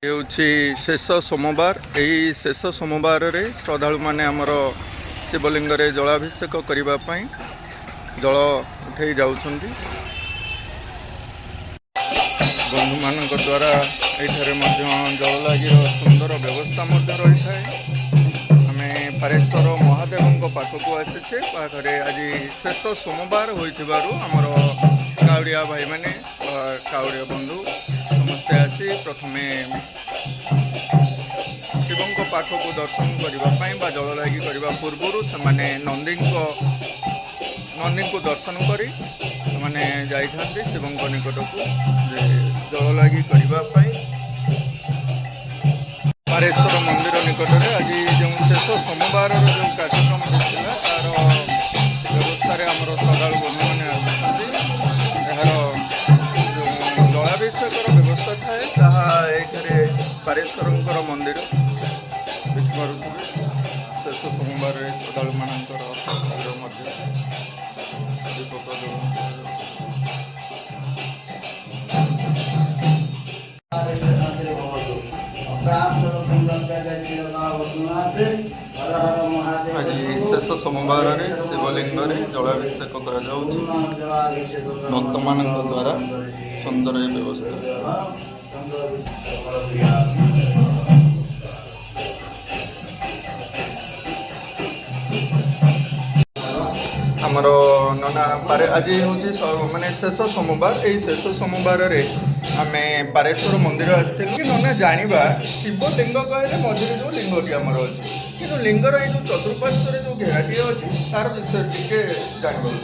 शेष सोमवार यही शेष सोमवार रे श्रद्धालु माने आमर शिवलिंग रे जलाभिषेक करने जल उठे जाउछंती। बंधु मान द्वारा ये जल लगी सुंदर व्यवस्था रही है। आम पारेश्वर महादेव पाखक आसीचे पाखे आज शेष सोमवार होमर काउड़िया भाई मैंने काउड़िया बंधु समस्ते आसी प्रथमे शिवों पाखक दर्शन करने जल लगी करने पूर्वर से नंदी को दर्शन करी मैंने जाइए शिवों निकट को जल लगी करने पारेश्वर मंदिर निकट में आज जो शेष सोमवार जो कार्यक्रम होता तार व्यवस्था आमर श्रद्धालु बंधु मैंने आसार जलाभिषेक व्यवस्था थाए ये पारेश्वर मंदिर देखिपे शेष सोमवार श्रद्धालु मानकर दीपक आज शेष सोमवार शिवलिंग जलाभिषेक भक्त मान द्वारा सुंदर व्यवस्था आमर नना पारे आज हूँ माने शेष सोमवार यही शेष सोमवार आम पारेश्वर मंदिर आसती कि नना जाना शिवलिंग कहले मझे जो लिंगटी आमर अच्छी कि लिंगर ये जो चतुर्पार्श्वर जो घेराटी अच्छी तार विषय टे गणपति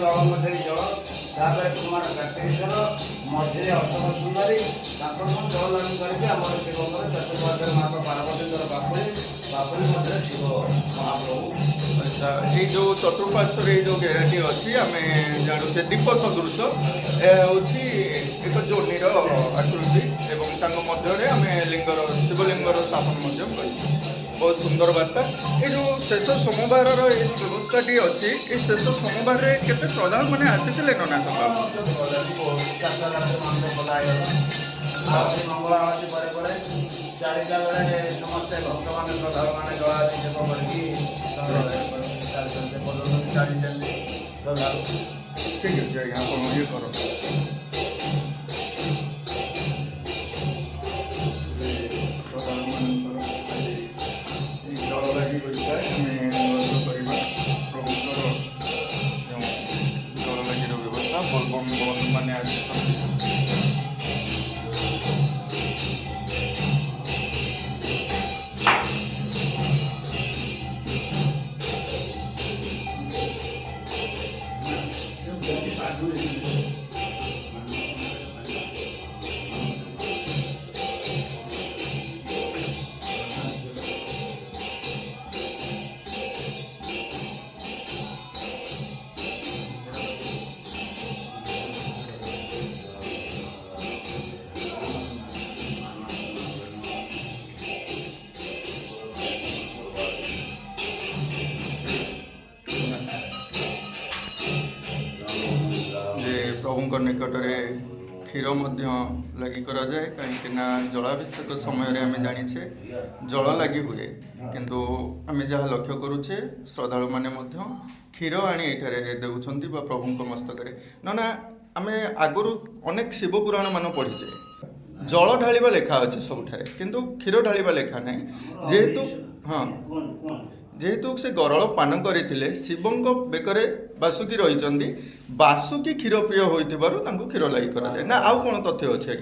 बाबा जल कुमार कार्तिकेश्वर मझे अशोक सुंदरी जल लगी करके शिव चतुर्पार्श्वर माता पार्वती बापुरी बापुरी मध्य शिव महाप्रभु। अच्छा ये जो चतुर्पार्श्वर ये जो घेराटी अच्छी आम जानूचे दीप सदृश हूँ एक जोनीर आकृति एवं मध्य आम लिंगर शिवलिंगर स्थापन कर बहुत सुंदर बार्ता। ये जो शेष सोमवार व्यवस्थाटी अच्छी ये शेष सोमवार केते श्रद्धालु मैंने आसी नना मंगल आरती पर 4टा बेले समस्त भक्त मान श्रद्धालु मैंने जलाभिषेक करके ठीक है आप ये करो जल लगी जल लगी व्यवस्था बोलबम बंधु मैंने आज प्रभु निकट में क्षीर लगी करा जाए कहीं जलाभिषेक समय आम जाचे जल लगी हुए किंतु आम जहाँ लक्ष्य करुचे श्रद्धालु मैंने क्षीर आनी ये देउछंती प्रभु मस्तक ना आम आगुरी अनेक शिव पुराण मान पढ़ीचे जल ढालिबा लेखा अच्छे सबुठारे किंतु क्षीर ढालिबा लेखा ना जेहेतु हाँ जेहेतु से गरल पान करते शिवंक बेकरे बासुकी रही बासुकी क्षीर प्रिय होता क्षीर लगी कराए ना आउ कौन तथ्य अच्छे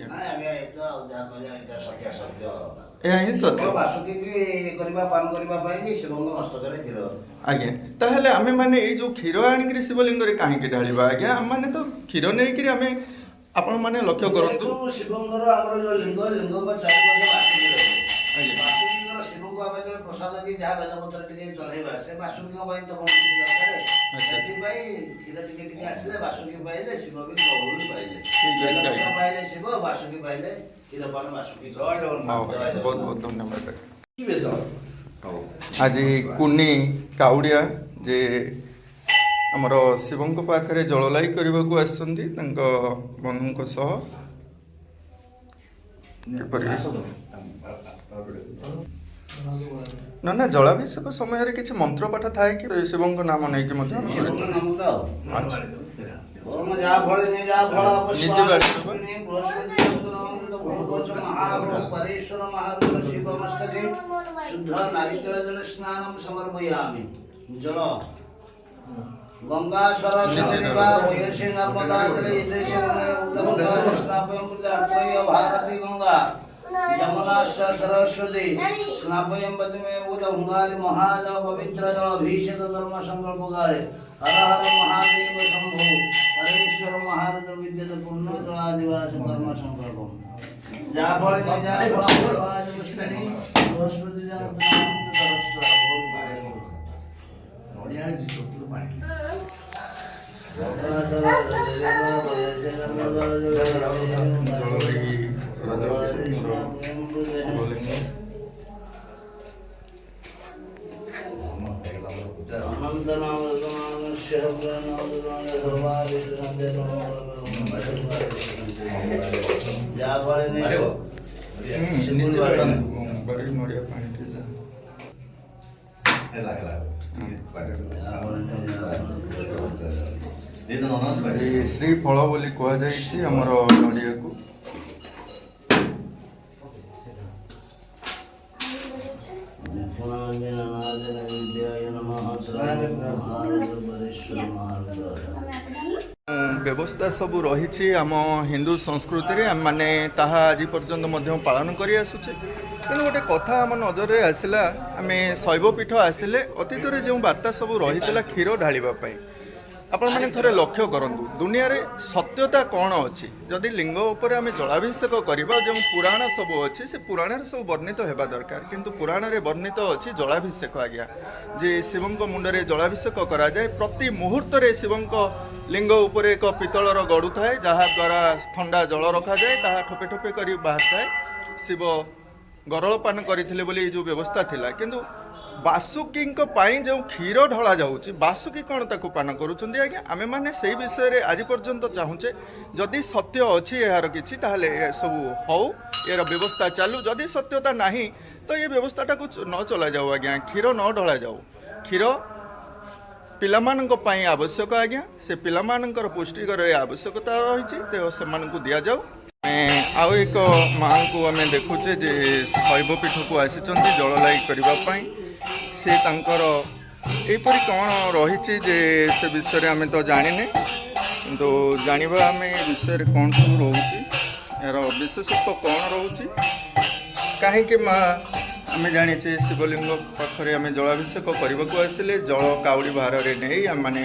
आज्ञा सत्य आज्ञा ताहले आमे माने ये जो क्षीर आनिक शिवलिंग कहीं ढालिबा आज्ञा आम मैंने तो क्षीर नहीं आम आपण मैंने लक्ष्य करूँ शिवंकर ଶିବଙ୍କୁ ଆମେ ଯେତେବେଳେ ପ୍ରସାଦ କି ଯାହା ବେଲପତ୍ର ଟିକେ ଚଢ଼େଇବା ସେ ବାସୁକୀଙ୍କ ପାଇଁ ତ କଣ କିଛି ଦରକାର। ସେଥିପାଇଁ କ୍ଷୀର ଟିକେ ଟିକେ ଆସିଲେ ବାସୁକୀ ପାଇଲେ ଶିବ ବି କହୁଳି ପାଇଲେ। ବେଲପତ୍ର ପାଇଲେ ଶିବ, ବାସୁକୀ ପାଇଲେ କ୍ଷୀରପାନ ବାସୁକୀ। ଜୟ ଜଗନ୍ନାଥ। ବହୁତ ବହୁତ ଧନ୍ୟବାଦ। ଆଜି କୁନି କାଉଡ଼ିଆ ଯେ ଆମର ଶିବଙ୍କ ପାଖରେ ଜଳଲାଇ କରିବାକୁ ଆସିଛନ୍ତି ତାଙ୍କ ବନ୍ଧୁଙ୍କ ସହ। ନା ନା ଜଳାଭିଷେକ ସମୟରେ କିଛି ମନ୍ତ୍ର ପାଠ ଥାଏ କି ଶିବଙ୍କ ନାମ ନେଇକି ମଧ୍ୟ ଆମେ କରିଥାଉ। ନିଜେ ବାଡ଼ିଦେବା। ଜଳ ଗଙ୍ଗା ସରସ୍ୱତୀ ବୟସୀ ନର୍ମଦା ଭାରତୀ ଗଙ୍ଗା ଯମୁନା ସରସ୍ୱତୀ ସ୍ନାପୟಂ ବଚମେ ଉଦହୁଙ୍ଗାରି ମହାଜଳ ପବିତ୍ର ଜଳ ଅଭିଷେକ ଧର୍ମ ସଂକଳ୍ପ ଗାଳେ ହର ହର ମହାଦେବ ଶମ୍ଭୁ ହରେଶ୍ୱର ମହାରୁଦ୍ର ବିଦ୍ୟୁତ ପୂର୍ଣ୍ଣ ଜଳାଦିବାସ କର୍ମ ସଂକଳ୍ପ ଯାହା ଫଳରେ ବୃହସ୍ପତି ଶ୍ରୀଫଳ ବୋଲି କୁହାଯାଇଛି ଆମର ନଡ଼ିଆକୁ। ବ୍ୟବସ୍ଥା ସବୁ ରହିଛି ଆମ ହିନ୍ଦୁ ସଂସ୍କୃତିରେ, ଆମେମାନେ ତାହା ଆଜି ପର୍ଯ୍ୟନ୍ତ ମଧ୍ୟ ପାଳନ କରି ଆସୁଛେ। ତେଣୁ ଗୋଟେ କଥା ଆମ ନଜରରେ ଆସିଲା, ଆମେ ଶୈବପୀଠ ଆସିଲେ ଅତୀତରେ ଯେଉଁ ବାର୍ତ୍ତା ସବୁ ରହିଥିଲା କ୍ଷୀର ଢାଳିବା ପାଇଁ, ଆପଣମାନେ ଥରେ ଲକ୍ଷ୍ୟ କରନ୍ତୁ ଦୁନିଆରେ ସତ୍ୟତା କ'ଣ ଅଛି। ଯଦି ଲିଙ୍ଗ ଉପରେ ଆମେ ଜଳାଭିଷେକ କରିବା, ଯେଉଁ ପୁରାଣ ସବୁ ଅଛି ସେ ପୁରାଣରେ ସବୁ ବର୍ଣ୍ଣିତ ହେବା ଦରକାର। କିନ୍ତୁ ପୁରାଣରେ ବର୍ଣ୍ଣିତ ଅଛି ଜଳାଭିଷେକ ଆଜ୍ଞା, ଯେ ଶିବଙ୍କ ମୁଣ୍ଡରେ ଜଳାଭିଷେକ କରାଯାଏ। ପ୍ରତି ମୁହୂର୍ତ୍ତରେ ଶିବଙ୍କ ଲିଙ୍ଗ ଉପରେ ଏକ ପିତ୍ତଳର ଗଡ଼ୁ ଥାଏ, ଯାହାଦ୍ୱାରା ଥଣ୍ଡା ଜଳ ରଖାଯାଏ, ତାହା ଠୋପେ ଠୋପେ କରି ବାହାରିଥାଏ। ଶିବ ଗରଳ ପାନ କରିଥିଲେ ବୋଲି ଏଇ ଯେଉଁ ବ୍ୟବସ୍ଥା ଥିଲା। କିନ୍ତୁ ବାସୁକୀଙ୍କ ପାଇଁ ଯେଉଁ କ୍ଷୀର ଢଳା ଯାଉଛି, ବାସୁକୀ କ'ଣ ତାକୁ ପାନ କରୁଛନ୍ତି ଆଜ୍ଞା? ଆମେମାନେ ସେଇ ବିଷୟରେ ଆଜି ପର୍ଯ୍ୟନ୍ତ ଚାହୁଁଛେ। ଯଦି ସତ୍ୟ ଅଛି ଏହାର କିଛି, ତାହେଲେ ଏସବୁ ହଉ, ଏହାର ବ୍ୟବସ୍ଥା ଚାଲୁ। ଯଦି ସତ୍ୟତା ନାହିଁ ତ ଏ ବ୍ୟବସ୍ଥାଟାକୁ ନ ଚଲାଯାଉ ଆଜ୍ଞା, କ୍ଷୀର ନ ଢଳାଯାଉ। କ୍ଷୀର ପିଲାମାନଙ୍କ ପାଇଁ ଆବଶ୍ୟକ ଆଜ୍ଞା, ସେ ପିଲାମାନଙ୍କର ପୁଷ୍ଟିକର ଆବଶ୍ୟକତା ରହିଛି, ତେଣୁ ସେମାନଙ୍କୁ ଦିଆଯାଉ। ଆଉ ଏକ ମାଆଙ୍କୁ ଆମେ ଦେଖୁଛେ ଯେ ଶୈବପୀଠକୁ ଆସିଛନ୍ତି ଜଳଲାଇ କରିବା ପାଇଁ। ସେ ତାଙ୍କର ଏହିପରି କ'ଣ ରହିଛି ଯେ ସେ ବିଷୟରେ ଆମେ ତ ଜାଣିନେ, କିନ୍ତୁ ଜାଣିବା ଆମେ ଏ ବିଷୟରେ କ'ଣ ସବୁ ରହୁଛି, ଏହାର ବିଶେଷତ୍ୱ କ'ଣ ରହୁଛି। କାହିଁକି ମା ଆମେ ଜାଣିଛେ ଶିବଲିଙ୍ଗ ପାଖରେ ଆମେ ଜଳାଭିଷେକ କରିବାକୁ ଆସିଲେ ଜଳ କାଉଡ଼ି ଭାରରେ ନେଇ ଆମେମାନେ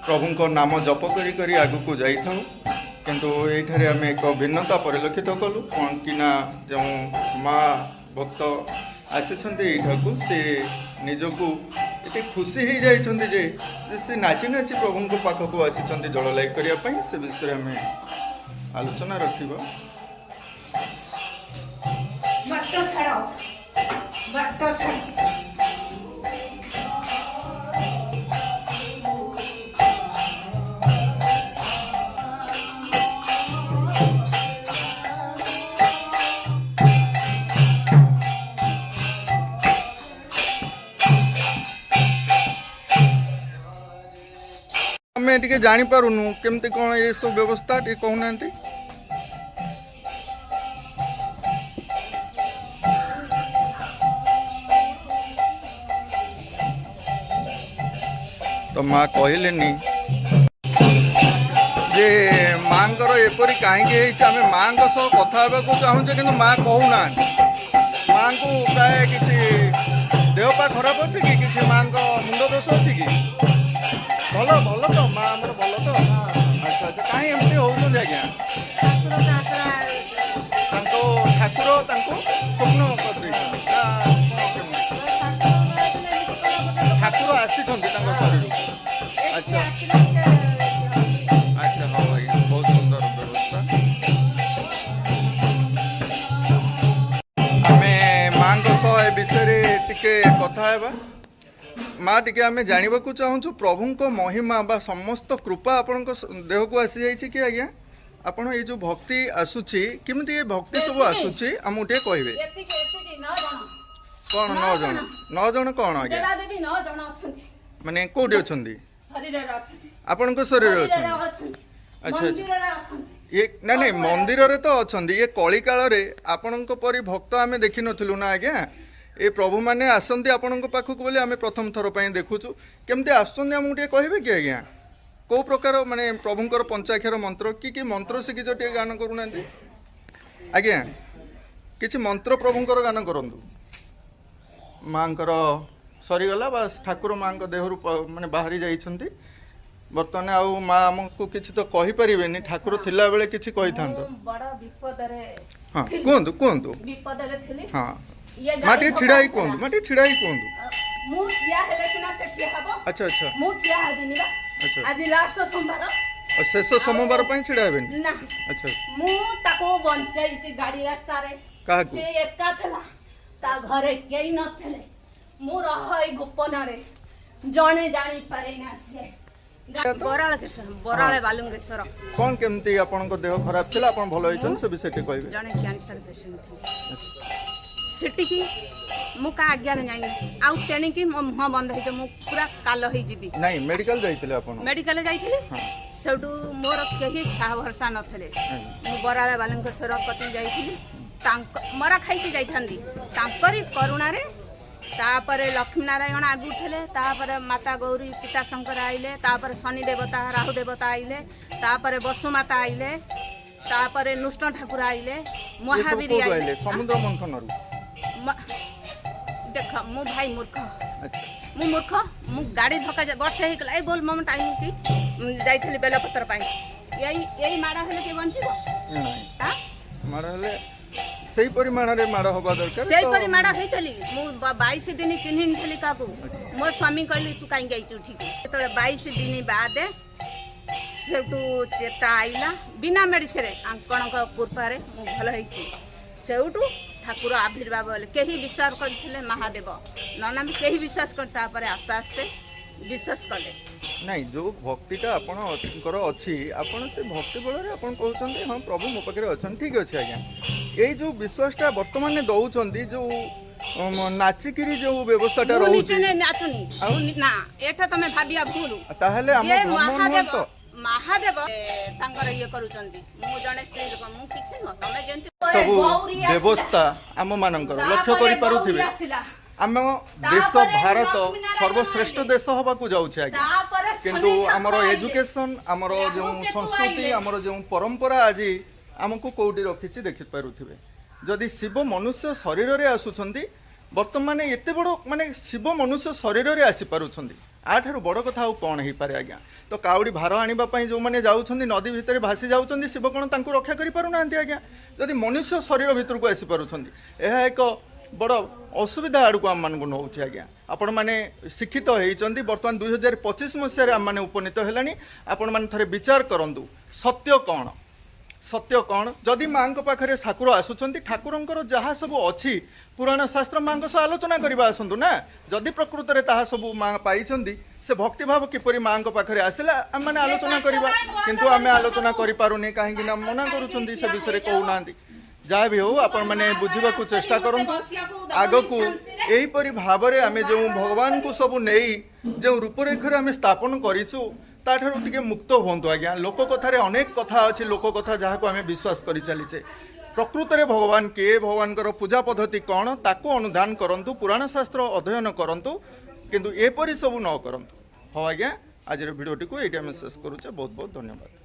ପ୍ରଭୁଙ୍କ ନାମ ଜପ କରି କରି ଆଗକୁ ଯାଇଥାଉ। କିନ୍ତୁ ଏଇଠାରେ ଆମେ ଏକ ଭିନ୍ନତା ପରିଲକ୍ଷିତ କଲୁ। କ'ଣ କି ନା ଯେଉଁ ମା ଭକ୍ତ ଆସିଛନ୍ତି ଏଇଠାକୁ, ସେ ନିଜକୁ ଏତେ ଖୁସି ହେଇଯାଇଛନ୍ତି ଯେ ସେ ନାଚି ନାଚି ପ୍ରଭୁଙ୍କ ପାଖକୁ ଆସିଛନ୍ତି ଜଳଲାଇ କରିବା ପାଇଁ। ସେ ବିଷୟରେ ଆମେ ଆଲୋଚନା ରଖିବା। ଆମେ ଟିକେ ଜାଣିପାରୁନୁ କେମିତି କ'ଣ ଏସବୁ ବ୍ୟବସ୍ଥା, ଟିକେ କହୁନାହାନ୍ତି। ତ ମା କହିଲେନି ଯେ ମାଙ୍କର ଏପରି କାହିଁକି ହେଇଛି। ଆମେ ମାଙ୍କ ସହ କଥା ହେବାକୁ ଚାହୁଁଛେ କିନ୍ତୁ ମା କହୁନାହାନ୍ତି। ମାଙ୍କୁ ପ୍ରାୟ କିଛି ଦେହ ପା ଖରାପ ଅଛି କି, କିଛି ମାଙ୍କ ମୁଣ୍ଡ ଦୋଷ ଅଛି କି? ଭଲ ଭଲ ତ ମା ଆମର ଭଲ ତ। ଆଚ୍ଛା ଆଚ୍ଛା, କାହିଁ ଏମିତି ହେଉଛନ୍ତି ଆଜ୍ଞା? ତାଙ୍କ ଠାକୁର ତାଙ୍କୁ ସ୍ୱପ୍ନ କରିଦେଇଛନ୍ତି ନା କ'ଣ କେମିତି? टिके कथा हेबा माँ टिके आमे जानिबाकू चाहूँ प्रभुंको महिमा बा समस्त कृपा आपणको देह को आसी जाइछि कि आज्ञा आपण ये जो भक्ति आसुछि केमिति ये भक्ति सब आसुछि हमू टे कहबे कौन 9 जन 9 जन कौन आज्ञा देवादेवी 9 जन अछंती माने कोठी अछंती शरीर रे अछंती आपणको शरीर अछंती अच्छा मंदिर रे अछंती ये ना नहीं मंदिर रे तो अछंती ये कली काल रे आपणको परि भक्त आमे देखि नथिलु ना आज्ञा ए प्रभु माने आसंती आपणको पाखक बोले आमे प्रथम थर पई देखुछु केमते आसंती हमू टे कहबे कि आज्ञा को प्रकार माने प्रभुंकर पंचाक्षर मंत्र कि मंत्र शिखिछ टे गान करूना आज्ञा किछि मंत्र प्रभुंकर गान करंतु मांकर सरीगला बास ठाकुर माँ देहरु माने बाहरी जाइछंती बर्तमान आउ माँ आमको किछि तो कहि परिबेनी ठाकुर थिला बेले किछि कहि थांतो बड़ विपद रे हां कोंतु कोंतु विपद रे थली हां ये माटी छिड़ाई कोंतु माटी छिड़ाई कोंतु मु ठिया हेले सिना छठिया हबो अच्छा अच्छा मु ठिया हेबिनी बा अच्छा आज लास्ट सोमवार और शेष सोमवार पई छिड़ा हेबेनी ना अच्छा मु ताको बंचाई गाड़ी रास्ता रे काहाकू से एका थला ता घरे केई नथले मु रहई गोपन रे जणे जानी पारे ना से बराळ के बराळे बालुंगेश्वर कौन केमती आपनको देह खराब थिला आपण भलो होइछन से विषय टे कहबे जणे कैंसर पेशेंट थी सेठी की मु का आज्ञा ने जाइनी आउ तेणी की मो मुह बंद होई मु पूरा कालो होई जीबी नहीं मेडिकल जाइतिले आपण मेडिकल जाइथिली सेठू मोर केही छा भरसा नथले मु बराळे बालुंगेश्वर कति जाइथिली तांक मरा खाइके जाइथांदी तांकरी करुणा रे तापरे लक्ष्मी नारायण आगु उठले तापरे माता गौरी पिता शंकर आइले तापरे शनि देवता राहु देवता आइले तापरे बसु माता आइले तापरे नुष्ण ठाकुर आइले महावीर आइले समुद्र मंथन रु देख मु भाई मूर्ख अच्छा मु मूर्ख मु गाड़ी धक्का वर्ष हे गला ए बोल मम टाइम की जाइथली बेलपत्र पाई यही माड़ा हेले के बंचिबो नहीं हां माड़ हेले सेही परिमाण रे माड़ होबा दरकार सेही परिमाण हेतली मु 22 दिन चिन्हिन थली काकू मो स्वामी कहली तू काई गई छु ठीक तळे 22 दिन बाद सेटू चेता आइला बिना मेडिसिन आंकणक कृपा रे मु भल हेछि सेउटू ठाकुर आविर्भाव होले केही विश्वास करथिले महादेव नना भी केही विश्वास करता परे आस्ते आस्ते विश्वास कले नहीं जो भक्तिटा आपणकर अच्छी आपण से भक्ति बल रे आपण कहउछन्ती हां प्रभु मो पाखरे अछन ठीक अछि आज्ञा एई जो विश्वासटा वर्तमान दउछन्ती जो नाचिकिरी जो व्यवस्थाटा रहउछि नीचे ने नाचुनी ना एटा तमे भाबिया भूल ताहले हम महादेव महादेव तांकर ये करूचंती मु जने स्त्री लोक मु किछि न तमे जेंति सब व्यवस्था आम मानकर लक्ष्य करि पारुथिबे आम देश भारत सर्वश्रेष्ठ देश हवा को जाउछे आज्ञा किंतु हमर एजुकेशन हमर जो संस्कृति हमर जो परंपरा आज आमको कोउडी रखिछि देखि पारुथिबे जदि शिव मनुष्य शरीर रे आसुछंती वर्तमान एते बड़ माने शिव मनुष्य शरीर रे आसी पारुछंती आठारु बड़ कथा आउ कौन हो पारे आज्ञा तो काउडी भार आने जो मैंने जाऊँगी नदी भितर भासी जाऊँगी शिव कौन तांको रक्षा करि पारुना आज्ञा जदि मनुष्य शरीर भितर को आसी पारुछंती यह एक बड़ असुविधा आड़ को आम मान नौ आज्ञा आपण मैंने शिक्षित होती बर्तमान 2025 मसीह आम मैंने उपनीत है आपण मैंने थे विचार करूँ सत्य कौन जदि माँ पाखे ठाकुर आसुंच ठाकुर जहाँ सब अच्छी पुराण शास्त्र माँ सह आलोचना करवा आसतु ना जदि प्रकृत में ताहा सब माँ पाई से भक्ति भाव किपरि माँ पाखे आसला आम मैंने आलोचना करवा किंतु आम आलोचना करें कहीं मना करुँच से विषय कहूना जहाँ भी हो आपण मैंने बुझा चेष्टा करूँ आग को यहीपरि भाव में आम जो भगवान को सब नहीं जो रूपरेखर आम स्थापन करूँ ताठारु टिके मुक्त हुंतु आज्ञा लोक कथारे अनेक कथा अच्छी लोक कथा जहाँ को आम विश्वास कर चलीचे प्रकृत में भगवान किए भगवान पूजा पद्धति कौन ताको अनुधान करंतु पुराण शास्त्र अध्ययन करंतु किंतु एपरि सब न करंतु हाँ आज्ञा आज भिडियोटी को ये शेष करुचे बहुत बहुत धन्यवाद।